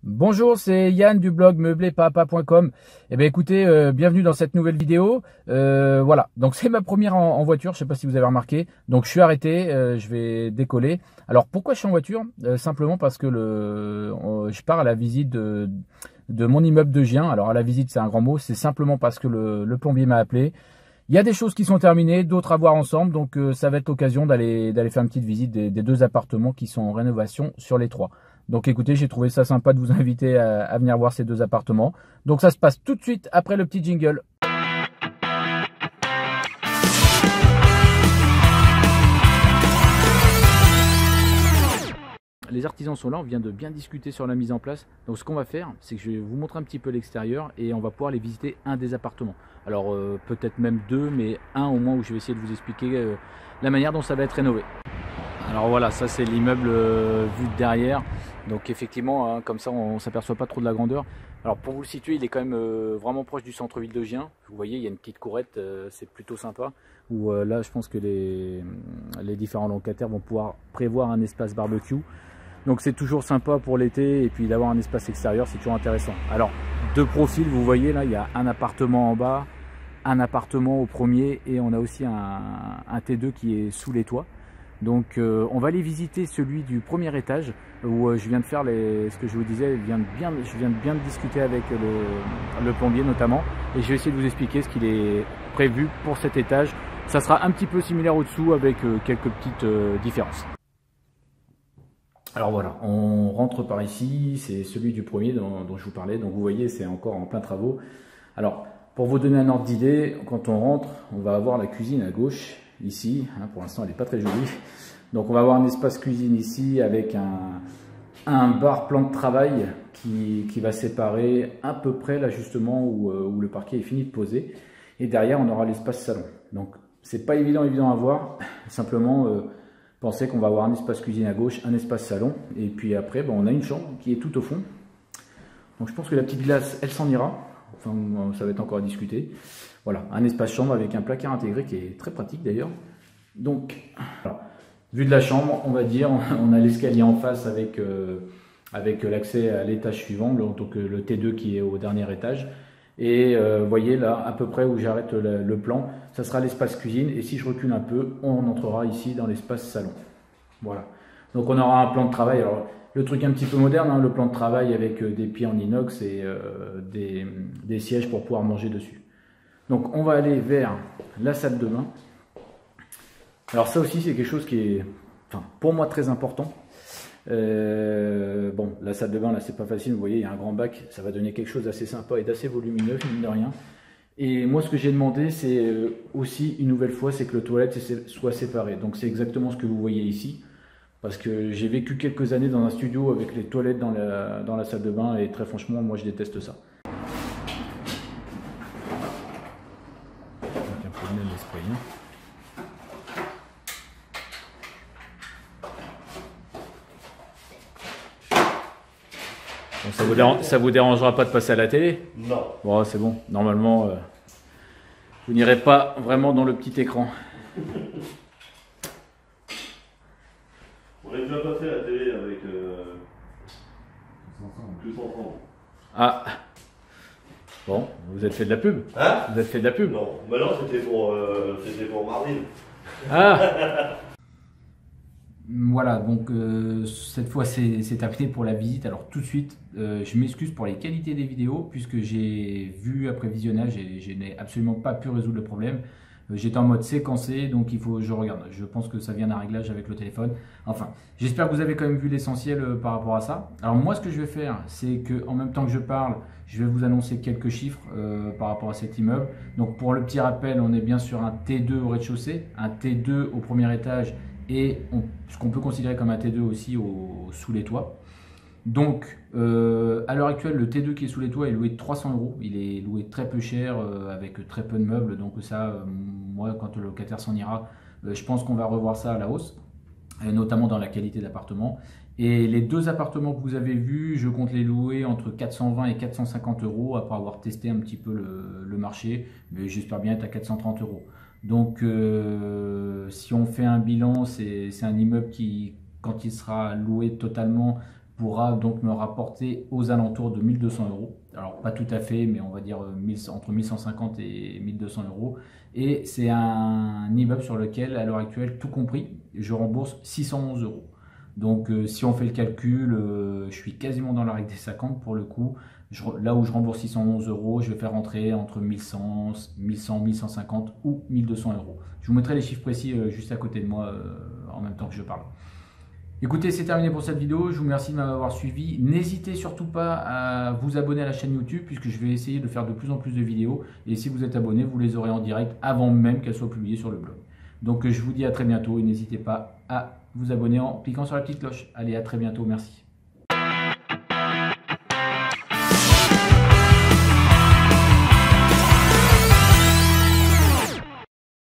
Bonjour, c'est Yann du blog meublepapa.com. Eh bien écoutez, bienvenue dans cette nouvelle vidéo. Voilà, donc c'est ma première en voiture, je sais pas si vous avez remarqué. Donc je suis arrêté, je vais décoller. Alors pourquoi je suis en voiture? Simplement parce que je pars à la visite de mon immeuble de Gien. Alors à la visite c'est un grand mot, c'est simplement parce que le plombier m'a appelé. Il y a des choses qui sont terminées, d'autres à voir ensemble, donc ça va être l'occasion d'aller faire une petite visite des deux appartements qui sont en rénovation sur les trois. Donc écoutez, j'ai trouvé ça sympa de vous inviter à venir voir ces deux appartements. Donc ça se passe tout de suite après le petit jingle. Les artisans sont là, on vient de bien discuter sur la mise en place. Donc ce qu'on va faire, c'est que je vais vous montrer un petit peu l'extérieur et on va pouvoir les visiter un des appartements. Alors peut-être même deux, mais un au moins où je vais essayer de vous expliquer la manière dont ça va être rénové. Alors voilà, ça c'est l'immeuble vu de derrière. Donc effectivement, hein, comme ça on ne s'aperçoit pas trop de la grandeur. Alors pour vous le situer, il est quand même vraiment proche du centre-ville de Gien. Vous voyez, il y a une petite courette, c'est plutôt sympa. Où là, je pense que les différents locataires vont pouvoir prévoir un espace barbecue. Donc c'est toujours sympa pour l'été et puis d'avoir un espace extérieur, c'est toujours intéressant. Alors, deux profils, vous voyez là, il y a un appartement en bas, un appartement au premier et on a aussi un T2 qui est sous les toits. Donc on va aller visiter celui du premier étage où je viens de faire ce que je vous disais, je viens de bien discuter avec le plombier notamment et je vais essayer de vous expliquer ce qu'il est prévu pour cet étage. Ça sera un petit peu similaire au-dessous avec quelques petites différences. Alors voilà, on rentre par ici, c'est celui du premier dont je vous parlais, donc vous voyez c'est encore en plein travaux. Alors pour vous donner un ordre d'idée, quand on rentre, on va avoir la cuisine à gauche, ici, hein, pour l'instant elle n'est pas très jolie. Donc on va avoir un espace cuisine ici avec un bar plan de travail qui va séparer à peu près là justement où le parquet est fini de poser. Et derrière on aura l'espace salon. Donc c'est pas évident à voir, simplement pensez qu'on va avoir un espace cuisine à gauche, un espace salon. Et puis après on a une chambre qui est tout au fond. Donc je pense que la petite glace elle s'en ira. Enfin, ça va être encore à discuter. Voilà, un espace chambre avec un placard intégré qui est très pratique d'ailleurs. Donc, voilà. Vue de la chambre, on va dire, on a l'escalier en face avec l'accès à l'étage suivant, donc le T2 qui est au dernier étage. Et vous voyez là, à peu près où j'arrête le plan, ça sera l'espace cuisine. Et si je recule un peu, on entrera ici dans l'espace salon. Voilà. Donc on aura un plan de travail. Alors, le truc un petit peu moderne, hein, le plan de travail avec des pieds en inox et des sièges pour pouvoir manger dessus. Donc on va aller vers la salle de bain. Alors ça aussi c'est quelque chose qui est pour moi très important. Bon, la salle de bain là c'est pas facile, vous voyez il y a un grand bac, ça va donner quelque chose d'assez sympa et d'assez volumineux, mine de rien. Et moi ce que j'ai demandé c'est aussi une nouvelle fois, c'est que le toilette soit séparé. Donc c'est exactement ce que vous voyez ici. Parce que j'ai vécu quelques années dans un studio avec les toilettes dans la salle de bain et très franchement, moi je déteste ça. Donc un peu le même esprit. Bon, ça vous dérangera pas de passer à la télé? Non. Bon, c'est bon. Normalement, vous n'irez pas vraiment dans le petit écran. On a déjà passé à la télé avec Tous ensemble. Ah. Bon, vous avez fait de la pub? Hein? Vous avez fait de la pub? Non, mais non, c'était pour Marvin. Ah. Voilà, donc cette fois c'est terminé pour la visite. Alors tout de suite, je m'excuse pour les qualités des vidéos puisque j'ai vu après visionnage et je n'ai absolument pas pu résoudre le problème. J'étais en mode séquencé, donc il faut que je regarde. Je pense que ça vient d'un réglage avec le téléphone. Enfin, j'espère que vous avez quand même vu l'essentiel par rapport à ça. Alors moi, ce que je vais faire, c'est que en même temps que je parle, je vais vous annoncer quelques chiffres par rapport à cet immeuble. Donc pour le petit rappel, on est bien sur un T2 au rez-de-chaussée, un T2 au premier étage et ce qu'on peut considérer comme un T2 aussi sous les toits. Donc, à l'heure actuelle, le T2 qui est sous les toits est loué de 300 €. Il est loué très peu cher, avec très peu de meubles. Donc ça, moi, quand le locataire s'en ira, je pense qu'on va revoir ça à la hausse, notamment dans la qualité d'appartement. Et les deux appartements que vous avez vus, je compte les louer entre 420 et 450 € après avoir testé un petit peu le marché. Mais j'espère bien être à 430 €. Donc, si on fait un bilan, c'est un immeuble qui, quand il sera loué totalement, pourra donc me rapporter aux alentours de 1200 euros. Alors pas tout à fait, mais on va dire entre 1150 et 1200 euros. Et c'est un immeuble sur lequel, à l'heure actuelle, tout compris, je rembourse 611 euros. Donc si on fait le calcul, je suis quasiment dans la règle des 50 pour le coup. Là où je rembourse 611 euros, je vais faire rentrer entre 1100, 1150 ou 1200 euros. Je vous mettrai les chiffres précis juste à côté de moi en même temps que je parle. Écoutez, c'est terminé pour cette vidéo. Je vous remercie de m'avoir suivi. N'hésitez surtout pas à vous abonner à la chaîne YouTube puisque je vais essayer de faire de plus en plus de vidéos. Et si vous êtes abonné, vous les aurez en direct avant même qu'elles soient publiées sur le blog. Donc je vous dis à très bientôt et n'hésitez pas à vous abonner en cliquant sur la petite cloche. Allez, à très bientôt. Merci.